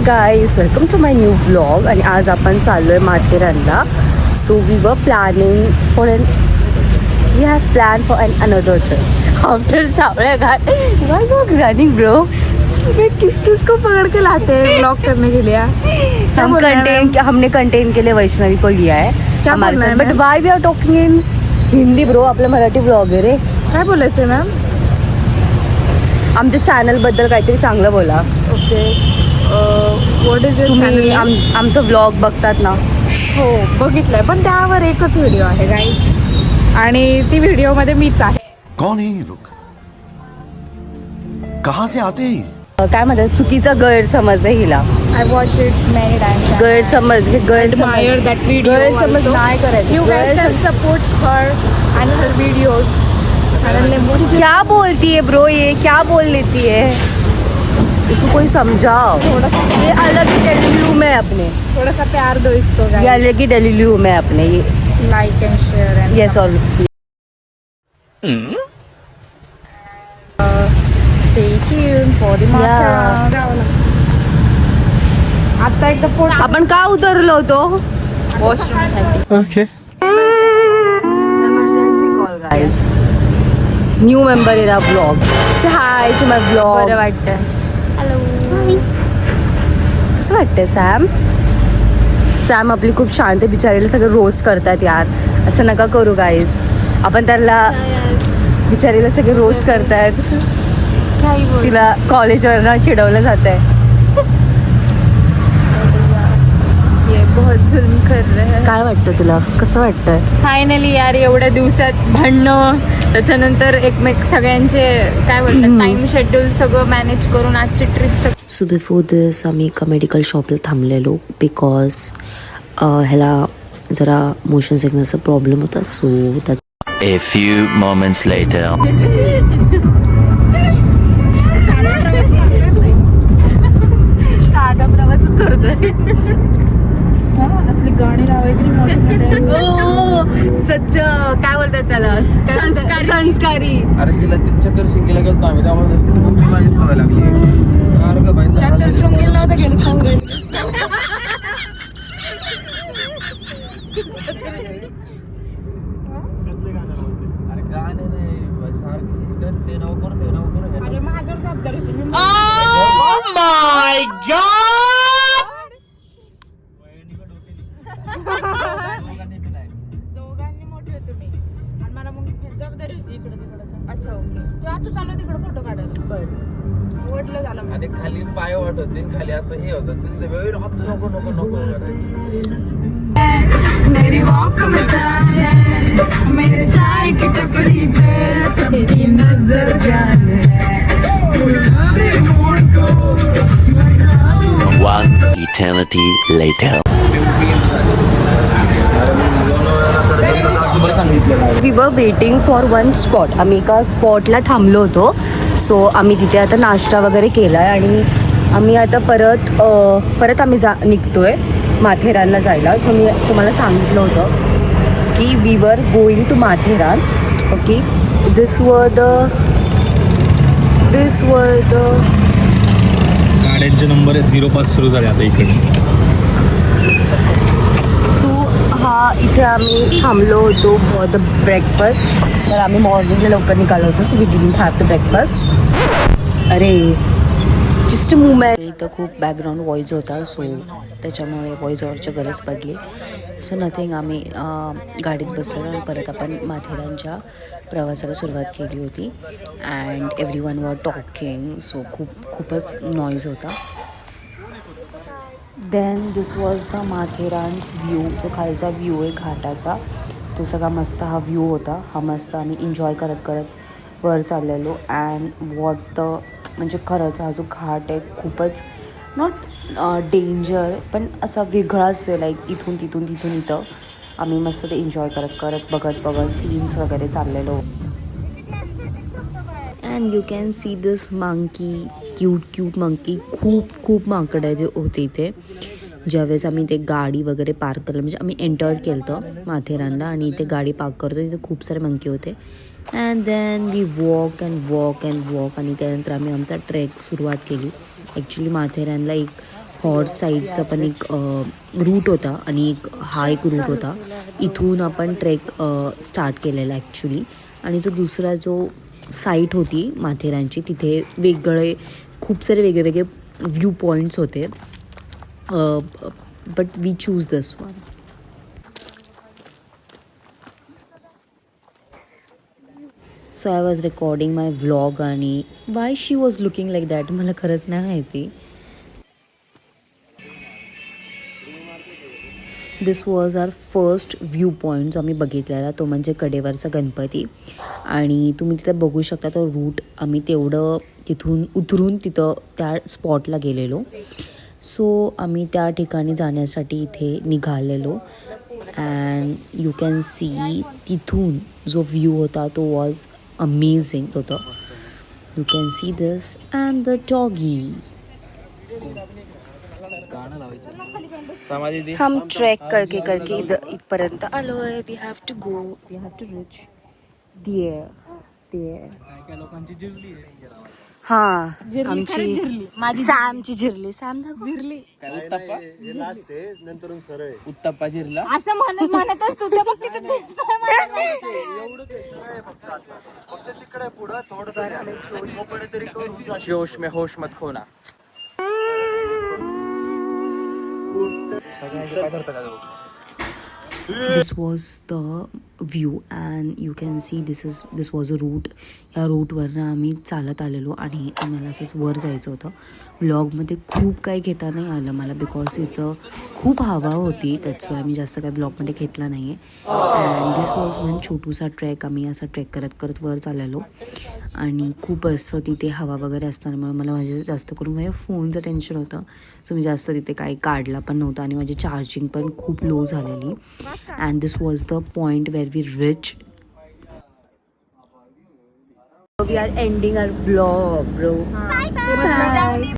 Guys, welcome to my new vlog. आणि आज आपण चाललो आहे माथेरानला. So we were planning for we have plan for another trip after Savlya Ghat. Why you are running bro? किस को पकड़ के लाते हैं व्लॉग करने के लिए? हमने कंटेन के लिए वैष्णवी को लिया है क्या हमारे बोलना है साथ. But ma'am? Why we are talking in Hindi bro? आपलं मराठी ब्लॉग आहे रे. काय बोलायचं मॅम? आमच्या चॅनलबद्दल काहीतरी चांगलं बोला. ओके, व्हॉट इज युअर तुम्ही चॅनल? आमचं ब्लॉग बघतात ना? हो बघितलंय, पण त्यावर एकच व्हिडिओ आहे गाईज, आणि ती व्हिडिओमध्ये मीच आहे. कौन है ये लोग? कहाँ से आते हैं? काय म्हणतात, चुकीचा गैरसमज आहे हिला. I watch it many times. गैरसमज admire that video गैरसमज also. नाही करायचं. You guys can support her and her videos. क्या बोलती है ब्रो? ये क्या बोल लेती है? इसको कोई समझाओ. थोड़ा सा ये अलग ही डेलील्यू में अपने, थोड़ा सा प्यार दो इसको ये गाइस. अलग ही डेलील्यू में अपने. ये like and share and yes all. stay tuned for the Mathेरान. आता एकदा फोटो आपण का उतरलो होतो? Okay. Emergency call guys. New member in our blog. Say hi to my blog. बरं वाटतं. कसं वाटतंय सॅम? सॅम आपली खूप शांत आहे. बिचारीला सगळं रोस्ट करतात यार. असं नका करू गाईज. आपण त्याला बिचारीला सगळे रोस्ट करतायत. काही बोल. तिला कॉलेजवरनं चिडवलं जात आहे. ये बहुत जुल्म कर रहे हैं. काय वाटतं तुला? कसं वाटतंय? फायनली यार, एवढ्या दिवसात भांडणं, त्याच्यानंतर एकमेक सगळ्यांचे काय बोलतात टाइम शेड्यूल सगळं मॅनेज करून आजची ट्रिप. सो बिफोर दिस आम्ही एका मेडिकल शॉपला थांबलेलो बिकॉज ह्याला जरा मोशन सिकनेसचा प्रॉब्लेम होता. सो त्यात A few moments later. साधा प्रवासच करतोय. असली गाणी लावायची सच्च काय बोलतात त्याला? संस्कारी. अरे तिला चतुर्शृंगीला गेलो आम्ही, त्यामुळे मम्मी माझी सवय लागली. अरे का बाई, चतुर्शृंगीला नव्हतं गेलं, सांगू. अरे गाणे नाही सारखं ते नाव करू ते नाव करू. अरे माझ्यावर जबाबदारी होती. मी दोघांनी मोठी होते मी, आणि मला मग जबाबदारी होती इकडे तिकडं. अच्छा ओके, तू चालू तिकडे फोटो काढायला. बरं, ओढलं झालं मग. आणि खाली पाय वाट होते आणि खाली असं हे होतं. नको नको नको करायचं. मेरी वॉक में जाए, मेरे चाय की टपरी पे तेरी नजर जाने. One eternity later. We were waiting for one spot. आम्ही एका स्पॉटला थांबलो होतो. सो आम्ही तिथे आता नाश्ता वगैरे केला आहे आणि आम्ही आता परत आम्ही निघतोय माथेरानला जायला. सो मी तुम्हाला सांगितलं होतं की we were going to Matheran. Okay, this were the गाड्यांचे नंबर आहेत 05 सुरू झाले आता इकडे. सो हा इथे आम्ही थांबलो होतो फॉर द ब्रेकफास्ट. तर आम्ही मॉर्निंगला लवकर निघालो होतो. So we didn't have the breakfast. अरे जस्ट मुवमेंट. इथं खूप बॅकग्राऊंड व्हॉईस होता, सो त्याच्यामुळे व्हॉईस ओव्हरची गरज पडली. So nothing. आम्ही गाडीत बसलो आणि परत आपण माथेरानच्या प्रवासाला सुरुवात केली होती. And everyone were talking. So खूपच नॉईज होता. Then this was the Matheran's view. जो खालचा व्ह्यू आहे घाटाचा, तो सगळा मस्त हा व्ह्यू होता. हा मस्त आम्ही एन्जॉय करत करत वर चाललेलो. अँड वॉट द म्हणजे खरंच हा जो घाट आहे खूपच नॉट डेंजर, पण असा वेगळाच आहे. लाईक इथून इथं आम्ही मस्त ते एन्जॉय करत बघत सीन्स वगैरे चाललेलो. And you can see this monkey, cute monkey. खूप माकडे होते इथे. ज्यावेळेस आम्ही ते गाडी वगैरे पार्क केलं, म्हणजे आम्ही एंटर्ड केलं होतं माथेरानला आणि इथे गाडी पार्क करतो, तिथे खूप सारे मंकी होते. अँड देन वी वॉक आणि त्यानंतर आम्ही आमचा ट्रेक सुरुवात केली. ॲक्च्युली माथेरानला एक हॉर्स साईडचा पण एक रूट होता आणि हा एक रूट होता. इथून आपण ट्रेक स्टार्ट केलेला ॲक्च्युली. आणि दुसरा जो साईट होती माथेरानची, तिथे खूप सारे वेगळे व्ह्यू पॉईंट्स होते. But we choose this one. So I was recording my vlog आणि why she was looking like that मला खरंच नाही माहिती. This was our first view point जो आम्ही बघितलेला, तो म्हणजे कडेवरचा गणपती. आणि तुम्ही तिथं बघू शकता तो रूट. आम्ही तिथून उतरून तिथं त्या स्पॉटला गेलेलो. सो आम्ही त्या ठिकाणी जाण्यासाठी इथे निघालेलो. अँड यू कॅन सी तिथून जो व्ह्यू होता तो वॉज अमेझिंग होतं. You can see this and the doggy. हम ट्रैक करके इथपर्यंत आलोय. We have to go, we have to reach there. हां, आमची सॅमची जिरली. सॅम जिरली. उत्तप्पा शिरला. असं म्हणतच तू ते बघ तिथे दिसतोय मला. जोश में होश मत खोना. This was the view and you can see this was a route. या रूटवरनं आम्ही चालत आलेलो आणि आम्हाला असंच वर जायचं होतं. व्लॉगमध्ये खूप काही घेता नाही आलं मला बिकॉज इथं खूप हवा होती. त्याच वेळी आम्ही जास्त काही ब्लॉगमध्ये घेतला नाही आहे. अँड दिस वॉज वन छोटूसा ट्रॅक. आम्ही असा ट्रेक करत वर चाललेलो आणि खूप असं तिथे हवा वगैरे असताना मला माझे जास्त करून माझ्या फोनचं टेन्शन होतं. सो मी जास्त तिथे काही काढला पण नव्हता आणि माझी चार्जिंग पण खूप लो झालेली. And this was the point where we reach. We are ending our vlog, bro. Bye.